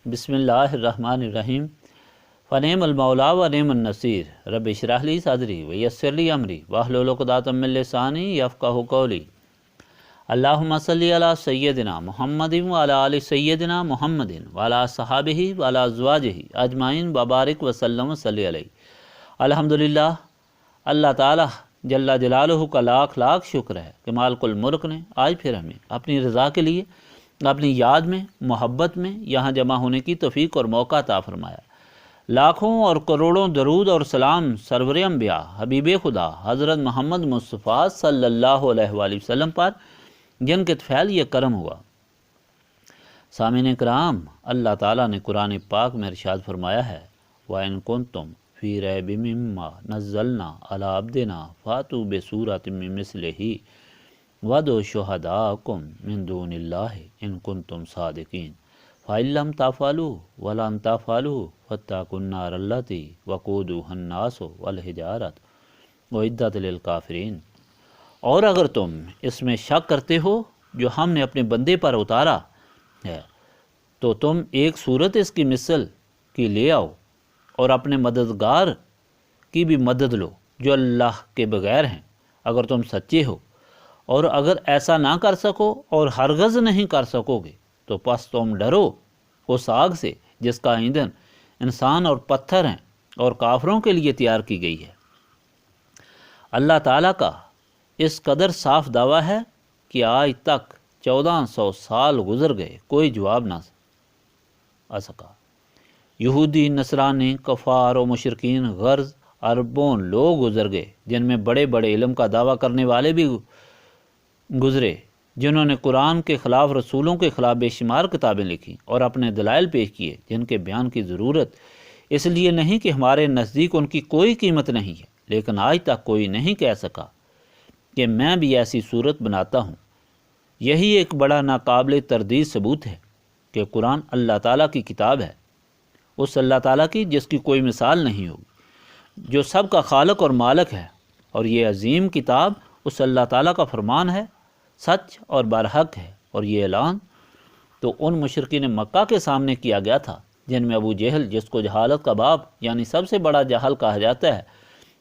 بسم اللہ الرحمن الرحیم فنعم المولا ونعم النصیر رب اشرح لی صدری ویسر لی امری واحلل عقدۃ من لسانی یفقہوا قولی اللہم صلی علی سیدنا محمد وعلی آل سیدنا محمد وعلی صحابہ وعلی ازواجہ اجمعین وبارک وسلم وصلی علیہ۔ الحمدللہ، اللہ تعالیٰ جل جلالہ کا لاکھ لاکھ شکر ہے کہ مالک الملک نے آج پھر ہمیں اپنی رضا کے لیے اپنی یاد میں محبت میں یہاں جمع ہونے کی توفیق اور موقع عطا فرمایا۔ لاکھوں اور کروڑوں درود اور سلام سرور انبیاء حبیب خدا حضرت محمد مصطفیٰ صلی اللہ علیہ وآلہ وسلم پر، جن کے طفیل یہ کرم ہوا۔ سامعین کرام، اللہ تعالیٰ نے قرآن پاک میں ارشاد فرمایا ہے وَإِن كُنتُمْ فِي رَيْبٍ مِّمَّا نَزَّلْنَا عَلَىٰ عَبْدِنَا فَأْتُوا بِسُورَةٍ مِّن مِّثْلِهِ وَادْعُوا شُهَدَاءَكُم مِّن دُونِ اللَّهِ إِن كُنتُمْ صَادِقِينَ فَإِن لَّمْ تَفْعَلُوا وَلَن تَفْعَلُوا فَاتَّقُوا النَّارَ الَّتِي وَقُودُهَا النَّاسُ وَالْحِجَارَةُ أُعِدَّتْ لِلْكَافِرِينَ۔ اور اگر تم اس میں شک کرتے ہو جو ہم نے اپنے بندے پر اتارا ہے تو تم ایک صورت اس کی مثل کی لے آؤ اور اپنے مددگار کی بھی مدد لو جو اللہ کے بغیر ہیں، اگر تم سچے ہو۔ اور اگر ایسا نہ کر سکو اور ہرگز نہیں کر سکو گے تو پس تم ڈرو اس آگ سے جس کا ایندھن انسان اور پتھر ہیں اور کافروں کے لیے تیار کی گئی ہے۔ اللہ تعالیٰ کا اس قدر صاف دعویٰ ہے کہ آج تک 1400 سال گزر گئے، کوئی جواب نہ آ سکا۔ یہودی، نصرانی، کفار و مشرکین غرض اربوں لوگ گزر گئے، جن میں بڑے بڑے علم کا دعویٰ کرنے والے بھی گزرے، جنہوں نے قرآن کے خلاف، رسولوں کے خلاف بے شمار کتابیں لکھی اور اپنے دلائل پیش کیے جن کے بیان کی ضرورت اس لیے نہیں کہ ہمارے نزدیک ان کی کوئی قیمت نہیں ہے، لیکن آج تک کوئی نہیں کہہ سکا کہ میں بھی ایسی صورت بناتا ہوں۔ یہی ایک بڑا ناقابل تردید ثبوت ہے کہ قرآن اللہ تعالیٰ کی کتاب ہے، اس اللہ تعالیٰ کی جس کی کوئی مثال نہیں ہوگی، جو سب کا خالق اور مالک ہے، اور یہ عظیم کتاب اس اللہ تعالیٰ کا فرمان ہے، سچ اور برحق ہے۔ اور یہ اعلان تو ان مشرکین مکہ کے سامنے کیا گیا تھا جن میں ابو جہل، جس کو جہالت کا باپ یعنی سب سے بڑا جاہل کہا جاتا ہے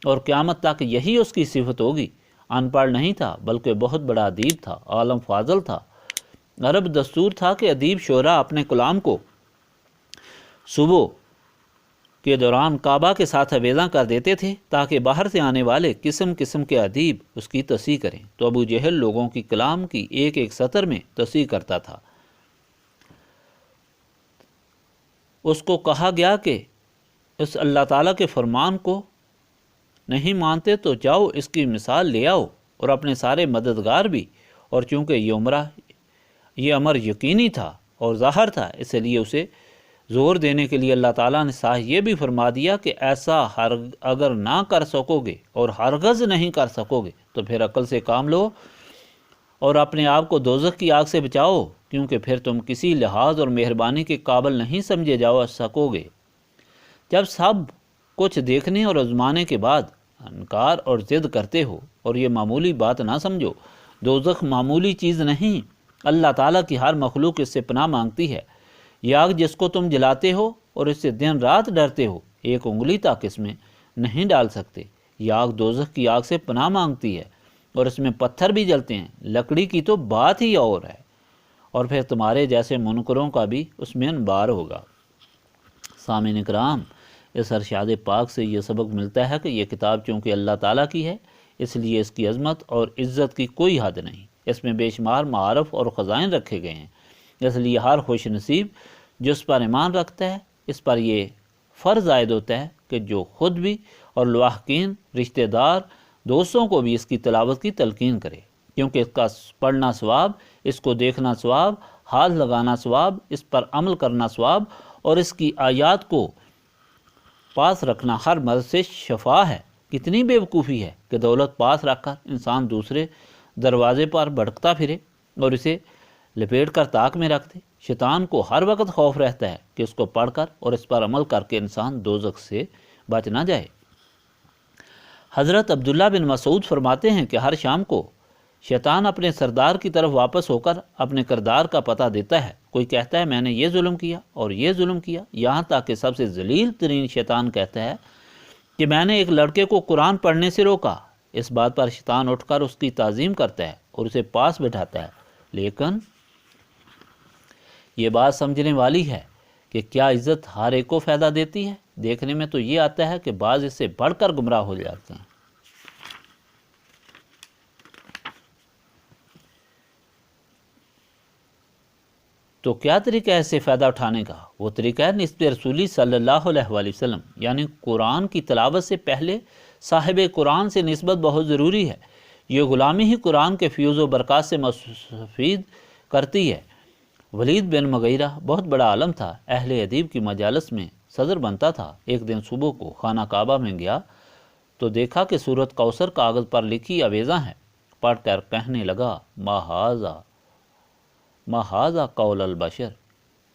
اور قیامت تک یہی اس کی صفت ہوگی، ان پڑھ نہیں تھا بلکہ بہت بڑا ادیب تھا، عالم فاضل تھا۔ عرب دستور تھا کہ ادیب شعراء اپنے کلام کو صبح کے دوران کعبہ کے ساتھ آویزاں کر دیتے تھے تاکہ باہر سے آنے والے قسم قسم کے ادیب اس کی تصحیح کریں، تو ابو جہل لوگوں کی کلام کی ایک ایک سطر میں تصحیح کرتا تھا۔ اس کو کہا گیا کہ اس اللہ تعالیٰ کے فرمان کو نہیں مانتے تو جاؤ اس کی مثال لے آؤ اور اپنے سارے مددگار بھی۔ اور چونکہ یہ امر یقینی تھا اور ظاہر تھا، اس لیے اسے زور دینے کے لیے اللہ تعالیٰ نے ساتھ یہ بھی فرما دیا کہ ایسا اگر نہ کر سکو گے اور ہرگز نہیں کر سکو گے تو پھر عقل سے کام لو اور اپنے آپ کو دوزخ کی آگ سے بچاؤ، کیونکہ پھر تم کسی لحاظ اور مہربانی کے قابل نہیں سمجھے جا سکو گے۔ جب سب کچھ دیکھنے اور آزمانے کے بعد انکار اور ضد کرتے ہو، اور یہ معمولی بات نہ سمجھو، دوزخ معمولی چیز نہیں، اللہ تعالیٰ کی ہر مخلوق اس سے پناہ مانگتی ہے۔ یہ آگ جس کو تم جلاتے ہو اور اس سے دن رات ڈرتے ہو، ایک انگلی تک اس میں نہیں ڈال سکتے۔ یہ آگ دوزخ کی آگ سے پناہ مانگتی ہے اور اس میں پتھر بھی جلتے ہیں، لکڑی کی تو بات ہی اور ہے، اور پھر تمہارے جیسے منکروں کا بھی اس میں انبار ہوگا۔ سامعین اکرام، اس ارشاد پاک سے یہ سبق ملتا ہے کہ یہ کتاب چونکہ اللہ تعالیٰ کی ہے، اس لیے اس کی عظمت اور عزت کی کوئی حد نہیں۔ اس میں بے شمار معارف اور خزائن رکھے گئے ہیں، اس لیے ہر خوش نصیب جو اس پر ایمان رکھتا ہے، اس پر یہ فرض عائد ہوتا ہے کہ جو خود بھی اور لواحقین، رشتہ دار، دوستوں کو بھی اس کی تلاوت کی تلقین کرے، کیونکہ اس کا پڑھنا ثواب، اس کو دیکھنا ثواب، ہاتھ لگانا ثواب، اس پر عمل کرنا ثواب، اور اس کی آیات کو پاس رکھنا ہر مرض سے شفا ہے۔ کتنی بے وقوفی ہے کہ دولت پاس رکھ کر انسان دوسرے دروازے پر بھٹکتا پھرے اور اسے لپیٹ کر طاق میں رکھ دے۔ شیطان کو ہر وقت خوف رہتا ہے کہ اس کو پڑھ کر اور اس پر عمل کر کے انسان دوزخ سے بچ نہ جائے۔ حضرت عبداللہ بن مسعود فرماتے ہیں کہ ہر شام کو شیطان اپنے سردار کی طرف واپس ہو کر اپنے کردار کا پتہ دیتا ہے کوئی کہتا ہے میں نے یہ ظلم کیا اور یہ ظلم کیا، یہاں تک کہ سب سے ذلیل ترین شیطان کہتا ہے کہ میں نے ایک لڑکے کو قرآن پڑھنے سے روکا۔ اس بات پر شیطان اٹھ کر اس کی تعظیم کرتا ہے اور اسے پاس بٹھاتا ہے، لیکن یہ بات سمجھنے والی ہے کہ کیا عزت ہر ایک کو فائدہ دیتی ہے؟ دیکھنے میں تو یہ آتا ہے کہ بعض اس سے بڑھ کر گمراہ ہو جاتے ہیں۔ تو کیا طریقہ ہے اس سے فائدہ اٹھانے کا؟ وہ طریقہ ہے نسبت رسولی صلی اللہ علیہ وآلہ وسلم، یعنی قرآن کی تلاوت سے پہلے صاحب قرآن سے نسبت بہت ضروری ہے۔ یہ غلامی ہی قرآن کے فیوز و برکات سے مستفید کرتی ہے۔ ولید بن مغیرہ بہت بڑا عالم تھا، اہل ادیب کی مجالس میں صدر بنتا تھا۔ ایک دن صبح کو خانہ کعبہ میں گیا تو دیکھا کہ سورۃ کوثر کاغذ پر لکھی آویزاں ہیں۔ پڑھ کر کہنے لگا ما ھذا قول البشر،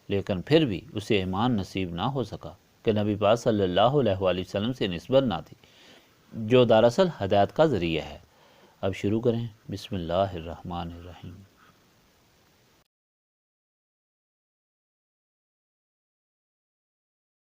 لیکن پھر بھی اسے ایمان نصیب نہ ہو سکا کہ نبی پاک صلی اللہ علیہ وآلہ وسلم سے نسبت نہ تھی، جو دراصل ہدایت کا ذریعہ ہے۔ اب شروع کریں۔ بسم اللہ الرحمن الرحیم۔